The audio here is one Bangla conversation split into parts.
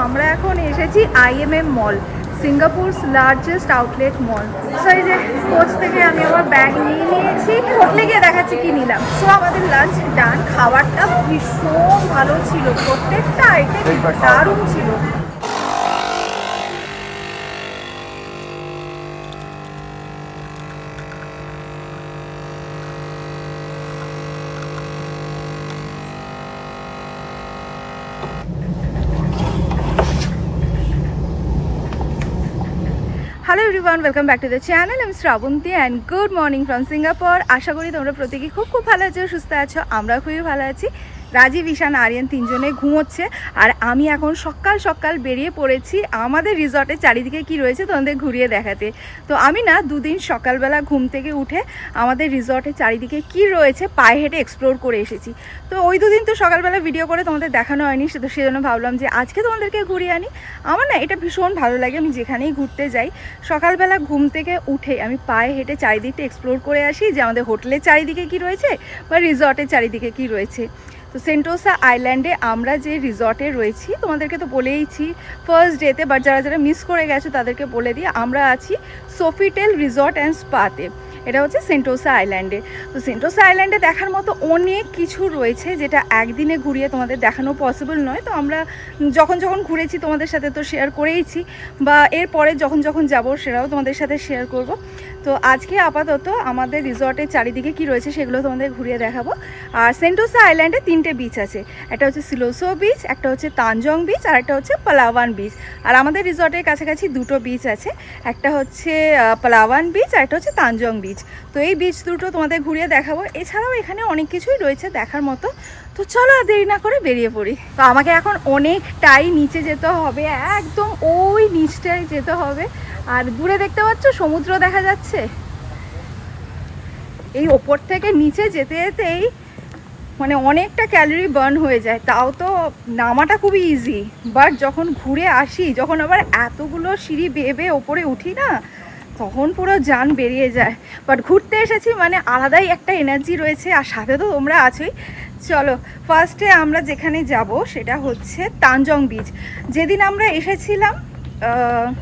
আমরা এখন এসেছি IMM মল, সিঙ্গাপুরস লার্জেস্ট আউটলেট মল। সো এই যে কোচ থেকে আমি আবার ব্যাগ নিয়ে নিয়েছি, হোটেলে গিয়ে দেখাচ্ছি কি নিলাম। সো আমাদের লাঞ্চ ডান, খাবারটা ভীষণ ভালো ছিল, প্রত্যেকটা আইটেম দারুণ ছিল। Hello everyone, welcome back to the channel. আমি Srabanti and good morning from Singapore. আশা করি তোমরা প্রত্যেকেই খুব ভালো আছো, সুস্থ আছো। আমরা খুবই ভালো আছি। রাজীব, ঈশান, আরিয়ান তিনজনে ঘুমোচ্ছে, আর আমি এখন সকাল সকাল বেরিয়ে পড়েছি আমাদের রিসর্টের চারিদিকে কি রয়েছে তোমাদের ঘুরিয়ে দেখাতে। তো আমি না দুদিন সকালবেলা ঘুম থেকে উঠে আমাদের রিসর্টের চারিদিকে কি রয়েছে পায়ে হেঁটে এক্সপ্লোর করে এসেছি। তো ওই দুদিন তো সকালবেলা ভিডিও করে তোমাদের দেখানো হয়নি, তো সেজন্য ভাবলাম যে আজকে তোমাদেরকে ঘুরিয়ে আনি। আমার না এটা ভীষণ ভালো লাগে, আমি যেখানেই ঘুরতে যাই সকালবেলা ঘুম থেকে উঠে আমি পায়ে হেঁটে চারিদিকটা এক্সপ্লোর করে আসি, যে আমাদের হোটেলের চারিদিকে কি রয়েছে বা রিসর্টের চারিদিকে কি রয়েছে। তো সেন্টোসা আইল্যান্ডে আমরা যে রিসর্টে রয়েছি তোমাদেরকে তো বলেইছি ফার্স্ট ডেতে, বাট যারা যারা মিস করে গেছো তাদেরকে বলে দিই, আমরা আছি সোফিটেল রিসর্ট অ্যান্ড স্পাতে। এটা হচ্ছে সেন্টোসা আইল্যান্ডে। তো সেন্টোসা আইল্যান্ডে দেখার মতো অনেক কিছু রয়েছে, যেটা একদিনে ঘুরিয়ে তোমাদের দেখানো পসিবল নয়। তো আমরা যখন ঘুরেছি তোমাদের সাথে তো শেয়ার করেইছি, বা এরপরে যখন যাব সেটাও তোমাদের সাথে শেয়ার করব। তো আজকে আপাতত আমাদের রিসর্টের চারিদিকে কি রয়েছে সেগুলো তোমাদের ঘুরিয়ে দেখাবো। আর সেন্টোসা আইল্যান্ডে 3টে বিচ আছে, একটা হচ্ছে সিলোসো বিচ, একটা হচ্ছে তানজং বিচ, আর একটা হচ্ছে পালাওয়ান বিচ। আর আমাদের রিসর্টের কাছাকাছি 2টো বিচ আছে, একটা হচ্ছে পালাওয়ান বিচ আর একটা হচ্ছে তানজং বিচ। তো এই বিচ দুটো তোমাদের ঘুরিয়ে দেখাবো। এছাড়াও এখানে অনেক কিছুই রয়েছে দেখার মতো। তো চলো দেরি না করে বেরিয়ে পড়ি। তো আমাকে এখন অনেকটাই নিচে যেতে হবে, একদম ওই নিচটায় যেতে হবে। আর দূরে দেখতে পাচ্ছ সমুদ্র দেখা যাচ্ছে। এই ওপর থেকে নিচে যেতে যেতেই মানে অনেকটা ক্যালোরি বার্ন হয়ে যায়। তাও তো নামাটা খুবই ইজি, বাট যখন ঘুরে আসি, যখন আবার এতগুলো সিঁড়ি বেয়ে বেয়ে ওপরে উঠি না, তখন পুরো জান বেরিয়ে যায়। বাট ঘুরতে এসেছি মানে আলাদাই একটা এনার্জি রয়েছে, আর সাথে তো তোমরা আছোই। চলো ফার্স্টে আমরা যেখানে যাব সেটা হচ্ছে তানজং বিচ। যেদিন আমরা এসেছিলাম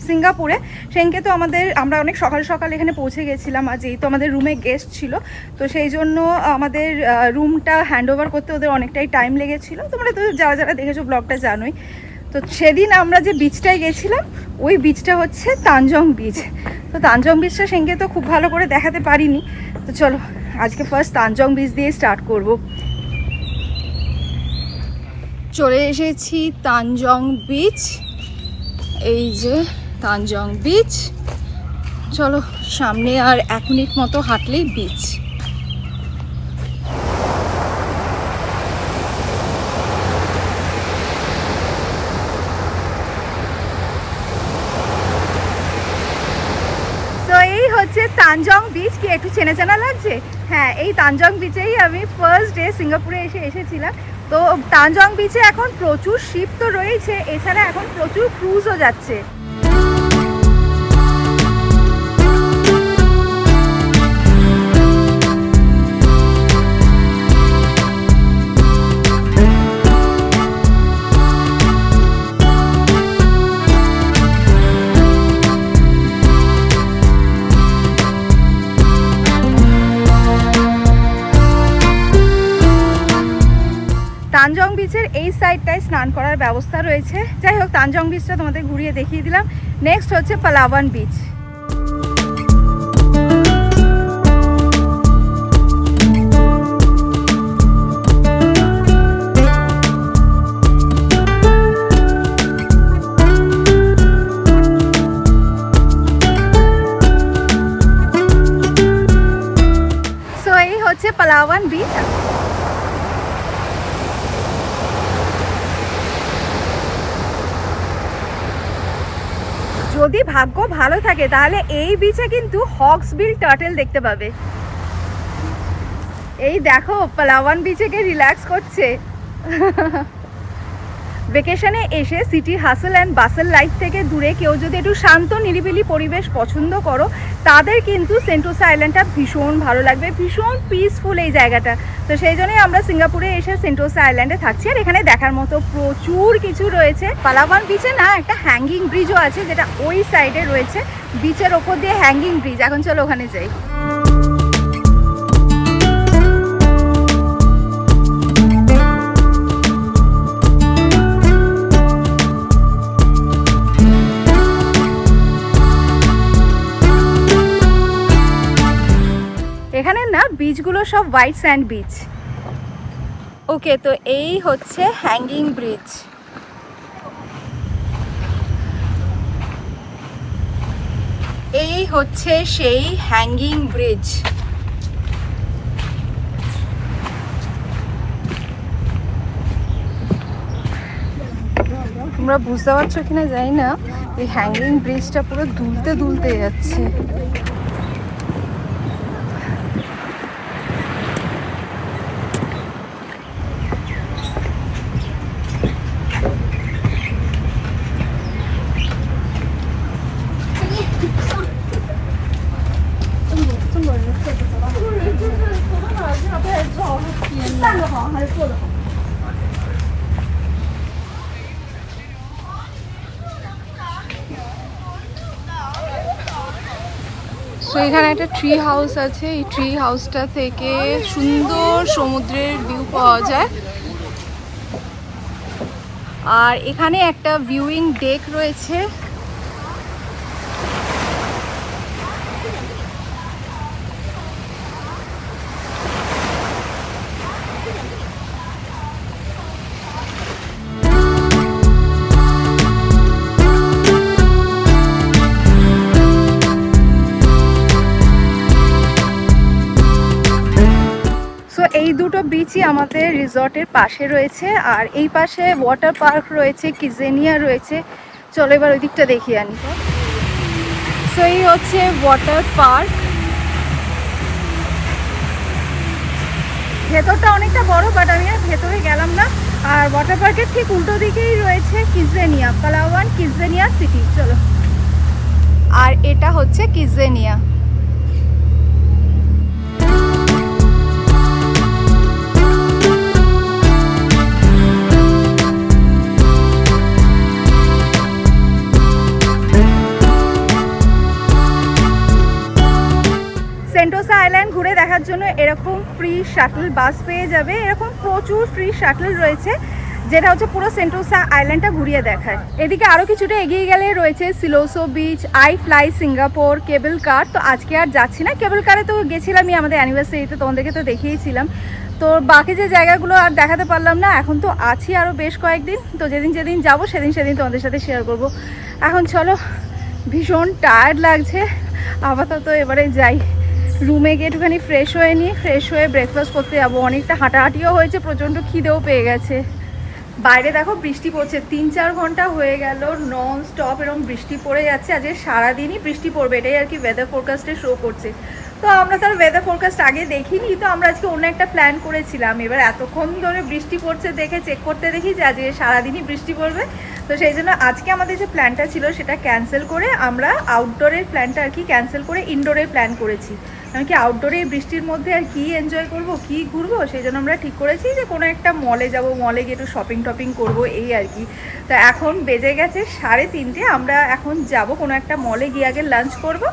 সিঙ্গাপুরে, সেদিনকে তো আমরা অনেক সকাল সকাল এখানে পৌঁছে গেছিলাম, আর যেহেতু আমাদের রুমে গেস্ট ছিল তো সেই জন্য আমাদের রুমটা হ্যান্ড ওভার করতে ওদের অনেকটাই টাইম লেগেছিলো। তোমরা তো যারা দেখেছো ব্লগটা জানোই। তো সেদিন আমরা যে বিচটায় গেছিলাম ওই বিচটা হচ্ছে তানজং বিচ। তো তানজং বিচটা সেদিনকে তো খুব ভালো করে দেখাতে পারিনি। তো চলো আজকে ফার্স্ট তানজং বিচ দিয়ে স্টার্ট করব। চলে এসেছি তানজং বিচ, এই যে তানজং বিচ। চলো সামনে আর 1 মিনিট মতো হাঁটলেই বিচ। এই হচ্ছে তানজং বিচ। কি একটু চেনা চেনা লাগছে? হ্যাঁ, এই তানজং বিচেই আমি ফার্স্ট ডে সিঙ্গাপুরে এসেছিলাম। তো তানজং বিচে এখন প্রচুর শিপ তো রয়েছে, এছাড়া এখন প্রচুর ক্রুজও যাচ্ছে। তানজং বিচের এই সাইডটায় স্নান করার ব্যবস্থা রয়েছে। যাই হোক, তানজং বিচটা তোমাদের ঘুরিয়ে দেখিয়ে দিলাম। নেক্সট হচ্ছে পালাওয়ান বিচ। সো এই হচ্ছে পালাওয়ান বিচ। যদি ভাগ্য ভালো থাকে তাহলে এই বিচে কিন্তু হক্সবিল টার্টেল দেখতে পাবে। এই দেখো পালাওয়ান বিচে কে রিল্যাক্স করছে। ভেকেশনে এসে সিটির হাসেল অ্যান্ড বাসেল লাইফ থেকে দূরে কেউ যদি একটু শান্ত নিরিবিলি পরিবেশ পছন্দ করো, তাদের কিন্তু সেন্টোসা আইল্যান্ডটা ভীষণ ভালো লাগবে, ভীষণ পিসফুল এই জায়গাটা। তো সেই জন্যই আমরা সিঙ্গাপুরে এসে সেন্টোসা আইল্যান্ডে থাকছি। আর এখানে দেখার মতো প্রচুর কিছু রয়েছে। পালাওয়ান বিচে না একটা হ্যাঙ্গিং ব্রিজও আছে, যেটা ওই সাইডে রয়েছে, বিচের ওপর দিয়ে হ্যাঙ্গিং ব্রিজ। এখন চলো ওখানে যাই। এখানে না বিচগুলো সব হোয়াইট স্যান্ড বিচ। ওকে, তো এই হচ্ছে হ্যাঙ্গিং ব্রিজ। এই হচ্ছে সেই হ্যাঙ্গিং ব্রিজ। তোমরা বুঝতে পারছো কিনা জানি না, এই হ্যাঙ্গিং ব্রিজটা পুরো দুলতে দুলতে যাচ্ছে। সো এখানে একটা ট্রি হাউস আছে, এই ট্রি হাউসটা থেকে সুন্দর সমুদ্রের ভিউ পাওয়া যায়। আর এখানে একটা ভিউইং ডেক রয়েছে। এই দুটো বিচই আমাদের রিসর্টের পাশে রয়েছে। আর এই পাশে ওয়াটার পার্ক রয়েছে, কিজেনিয়া রয়েছে। চলো এবার ওই দিকটা দেখিয়ে আনি। সো এই হচ্ছে ওয়াটার পার্ক। ভেতরটা অনেকটা বড়, বাট আমি আর ভেতরে গেলাম না। আর ওয়াটার পার্কের ঠিক উল্টো দিকেই রয়েছে কিজেনিয়া, পালাওয়ান কিজেনিয়া সিটি। চলো, আর এটা হচ্ছে কিজেনিয়া। সেন্টোসা আইল্যান্ড ঘুরে দেখার জন্য এরকম ফ্রি শাটল বাস পেয়ে যাবে। এরকম প্রচুর ফ্রি শাটল রয়েছে, যেটা হচ্ছে পুরো সেন্টোসা আইল্যান্ডটা ঘুরিয়ে দেখায়। এদিকে আরও কিছুটা এগিয়ে গেলে রয়েছে Siloso beach, iFly Singapore, cable car. তো আজকে আর যাচ্ছি না। কেবল কারে তো গেছিলামই আমাদের অ্যানিভার্সারিতে, তোমাদেরকে তো দেখিয়েছিলাম। তো বাকি যে জায়গাগুলো আর দেখাতে পারলাম না। এখন তো আছি আরও বেশ কয়েকদিন, তো যেদিন যেদিন যাবো সেদিন তোমাদের সাথে শেয়ার করব। এখন চলো, ভীষণ টায়ার্ড লাগছে। আপাতত এবারে যাই, রুমে গিয়ে একটুখানি ফ্রেশ হয়ে নিয়ে ব্রেকফাস্ট করতে যাবো। অনেকটা হাঁটাহাঁটিও হয়েছে, প্রচণ্ড খিদেও পেয়ে গেছে। বাইরে দেখো বৃষ্টি পড়ছে, 3-4 ঘন্টা হয়ে গেল নন স্টপ এরকম বৃষ্টি পড়ে যাচ্ছে। আজকে সারাদিনই বৃষ্টি পড়বে, এটাই আর কি ওয়েদার ফোরকাস্টে শো করছে। তো আমরা তার ওয়েদার ফোরকাস্ট আগে দেখিনি, তো আমরা আজকে অন্য একটা প্ল্যান করেছিলাম। এবার এতক্ষণ ধরে বৃষ্টি পড়ছে দেখে চেক করতে দেখি যে আজকে সারাদিনই বৃষ্টি পড়বে। তো সেই জন্য আজকে আমাদের যে প্ল্যানটা ছিল সেটা ক্যান্সেল করে আমরা আউটডোরের প্ল্যানটা আর কি ক্যান্সেল করে ইনডোরের প্ল্যান করেছি। কারণ কি আউটডোরে বৃষ্টির মধ্যে আর কি এনজয় করব, কি ঘুরবো, সেই জন্য আমরা ঠিক করেছি যে কোনো একটা মলে যাব, মলে গিয়ে একটু শপিং করবো, এই আর কি। তো এখন বেজে গেছে 3:30। আমরা এখন যাব কোনো একটা মলে গিয়ে আগে লাঞ্চ করব,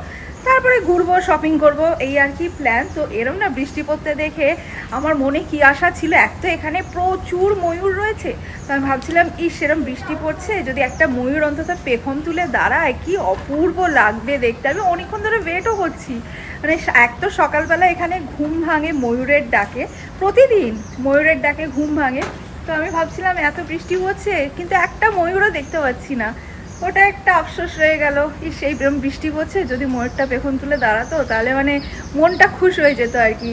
তারপরে ঘুরবো, শপিং করব, এই আর কি প্ল্যান। তো এরম না বৃষ্টি পড়তে দেখে আমার মনে কি আশা ছিল, এক তো এখানে প্রচুর ময়ূর রয়েছে। তো আমি ভাবছিলাম সেরম বৃষ্টি পড়ছে, যদি একটা ময়ূর অন্তত পেখম তুলে দাঁড়ায় কি অপূর্ব লাগবে দেখতে। আমি অনেকক্ষণ ধরে ওয়েটও করছি। মানে এক তো সকালবেলা এখানে ঘুম ভাঙে ময়ূরের ডাকে, প্রতিদিন ময়ূরের ডাকে ঘুম ভাঙে। তো আমি ভাবছিলাম এত বৃষ্টি হচ্ছে কিন্তু একটা ময়ূরও দেখতে পাচ্ছি না, ওটা একটা আফসোস রয়ে গেল। সেই বৃষ্টি পড়ছে, যদি ময়ূরটা পেখম তুলে দাঁড়াতো তাহলে মানে মনটা খুশ হয়ে যেত আর কি।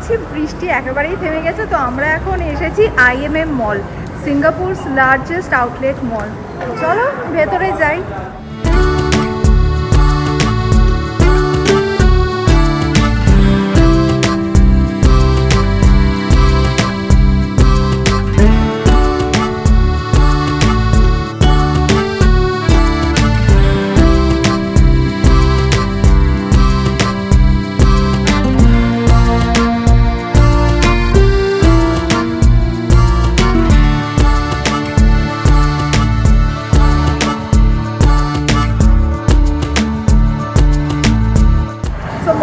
পাচ্ছি বৃষ্টি একেবারেই থেমে গেছে। তো আমরা এখন এসেছি IMM মল, সিঙ্গাপুরস লার্জেস্ট আউটলেট মল। চলো ভেতরে যাই।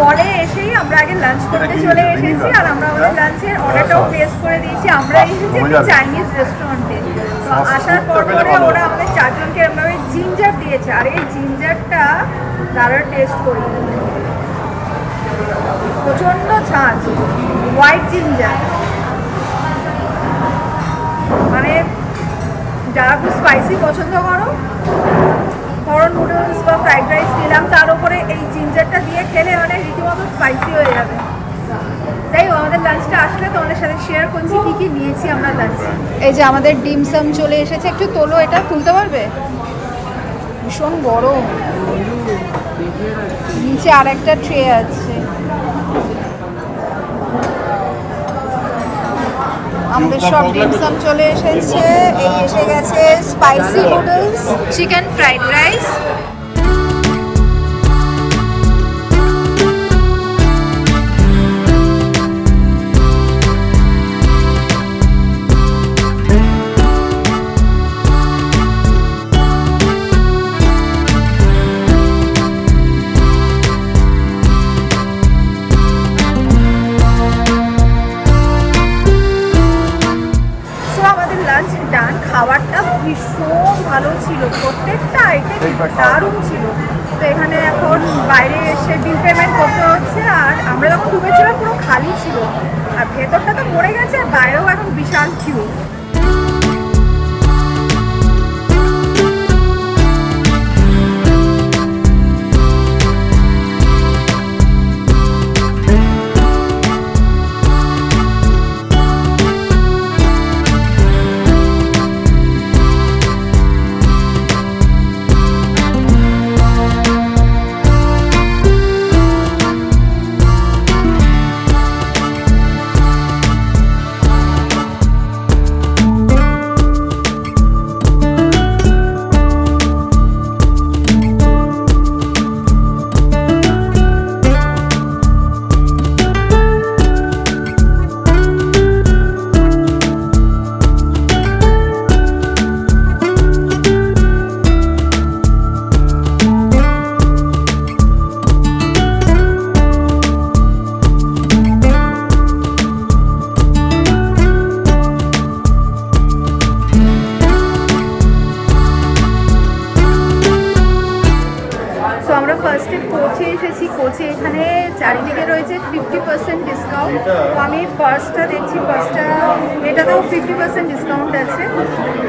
মলে এসেই আমরা আগে লাঞ্চ করতে চলে এসেছি, আর আমরা আমাদের লাঞ্চের অর্ডারটাও প্লেস করে দিয়েছি। আমরা এসেছি একটা চাইনিজ রেস্টুরেন্টে। তো আসার পর ওরা আমাদের 4 জনকে এরকমভাবে জিঞ্জার দিয়েছে, আর এই জিঞ্জারটা তারা টেস্ট করি, প্রচণ্ড ঝাঁজ, হোয়াইট জিঞ্জার। মানে যারা খুব স্পাইসি পছন্দ করো, ধরো নুডলস বা ফ্রাইড রাইস নিলাম, তার উপরে এই জিঞ্জারটা দিয়ে খেলে মানে রীতিমতো স্পাইসি হয়ে যাবে। যাই হোক, আমাদের লাঞ্চটা আসলে তোমাদের সাথে শেয়ার করছি কী কী নিয়েছি আমরা লাঞ্চে। এই যে আমাদের ডিমসাম চলে এসেছে, একটু তোলো, এটা তুলতে পারবে? ভীষণ বড়। নিচে আর একটা ট্রে আছে। আমাদের সব ডিমসাম চলে এসেছে। এই এসে গেছে spicy noodles, chicken fried rice, খাবারটা ভীষণ ভালো ছিল, প্রত্যেকটা আইটেম দারুণ ছিল। তো এখানে এখন বাইরে এসে বিল পেমেন্ট করতে হচ্ছে, আর আমরা যখন ঢুকেছিলাম পুরো খালি ছিল, আর ভেতরটা তো পড়ে গেছে, আর বাইরেও এখন বিশাল কিউ। ফার্স্টে কোচে এসেছি। কোচে এখানে চারিদিকে রয়েছে 50% ডিসকাউন্ট। তো আমি পার্সটা দেখছি, পার্সটা এটাতেও 50% ডিসকাউন্ট আছে।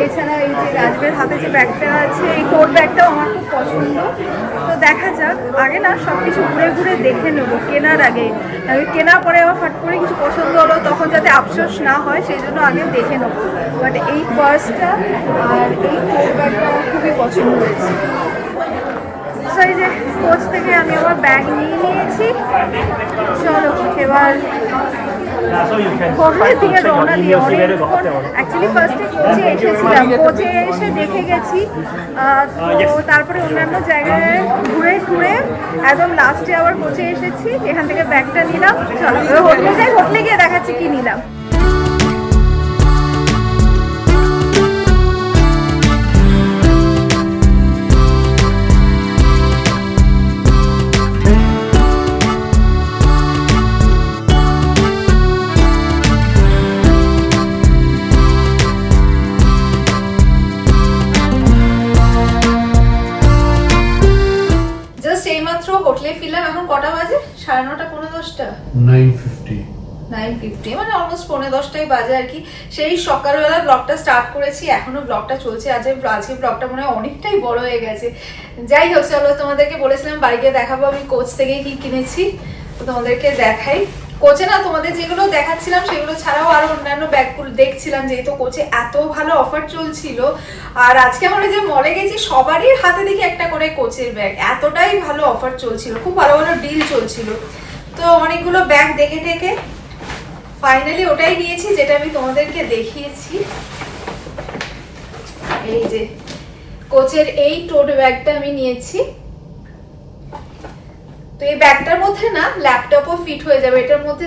এছাড়া এই যে রাজবের হাতে যে ব্যাগটা আছে, এই টোট ব্যাগটাও আমার খুব পছন্দ। তো দেখা যাক, আগে না সব কিছু ঘুরে ঘুরে দেখে নেবো কেনার আগে। কেনার পরে আবার ফাট করে কিছু পছন্দ হলো, তখন যাতে আফসোস না হয় সেই জন্য আগে দেখে নেবো। বাট এই পার্সটা আর এই টোট ব্যাগটা আমার খুবই পছন্দ হয়েছে। এই যে কোচ থেকে আমি আমার ব্যাগ নিয়ে নিয়েছি। চলো এবার হোটেলের দিকে রওনা দিই। অনেকক্ষণ অ্যাকচুয়ালি ফার্স্টে কোচে এসেছিলাম, কোচে এসে দেখে গেছি, তো তারপরে অন্যান্য জায়গায় ঘুরে ঘুরে একদম লাস্টে আবার কোচে এসেছি, এখান থেকে ব্যাগটা নিলাম। চলো এবার হোটেলে যাই, হোটেলে গিয়ে দেখাচ্ছি কি নিলাম। হোটেলে ফিরলাম, এখন কটা বাজে? 9:30 পৌনে 10টা, 9:50 মানে অলমোস্ট পৌনে 10টাই বাজে আর কি। সেই সকালবেলা ব্লগটা স্টার্ট করেছি, এখনো ব্লগটা চলছে। আজকে ব্লগটা মনে হয় অনেকটাই বড় হয়ে গেছে। যাই হোক, চলো তোমাদেরকে বলেছিলাম বাড়ি গিয়ে দেখাবো আমি কোচ থেকে কি কিনেছি, তো তোমাদেরকে দেখাই। কোচে না তোমাদের যেগুলো দেখাচ্ছিলাম সেগুলো ছাড়াও আরো অন্যান্য ব্যাগগুলো দেখছিলাম, যেহেতু কোচে এত ভালো অফার চলছিল। আর আজকে আমরা যে মলে গেছি সবারই হাতে দেখি একটা করে কোচের ব্যাগ, এতটাই ভালো অফার চলছিল, খুব ভালো ভালো ডিল চলছিল। তো অনেকগুলো ব্যাগ দেখে টেকে ফাইনালি ওটাই নিয়েছি যেটা আমি তোমাদেরকে দেখিয়েছি। এই যে কোচের এই টোট ব্যাগটা আমি নিয়েছি। তো এই ব্যাগটার মধ্যে না ল্যাপটপও ফিট হয়ে যাবে, এটার মধ্যে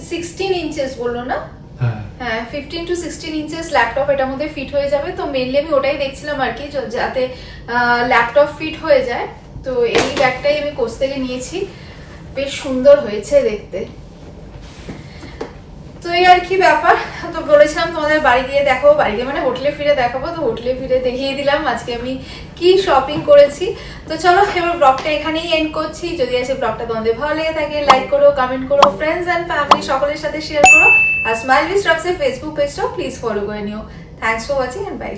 16 ইঞ্চেস বললো না, হ্যাঁ 15 to 16 ইঞ্চেস ল্যাপটপ এটার মধ্যে ফিট হয়ে যাবে। তো মেনলি আমি ওটাই দেখছিলাম আর কি, যাতে ল্যাপটপ ফিট হয়ে যায়। তো এই ব্যাগটাই আমি কোচ থেকে নিয়েছি, বেশ সুন্দর হয়েছে দেখতে। তো এই আর কি ব্যাপার। তো বলেছিলাম তোমাদের বাড়ি গিয়ে দেখাবো, বাড়ি গিয়ে মানে হোটেলে ফিরে দেখাবো, তো হোটেলে ফিরে দেখিয়ে দিলাম আজকে আমি কি শপিং করেছি। তো চলো এবার ব্লগটা এখানেই এন্ড করছি। যদি আছে ব্লগটা তোমাদের ভালো লেগে থাকে লাইক করো, কমেন্ট করো, ফ্রেন্ডস এন্ড ফ্যামিলি সকলের সাথে শেয়ার করো। আর স্মাইল উইথ শ্রাবসের ফেসবুক পেজটাও প্লিজ ফলো করে নিও। Thanks for watching and by.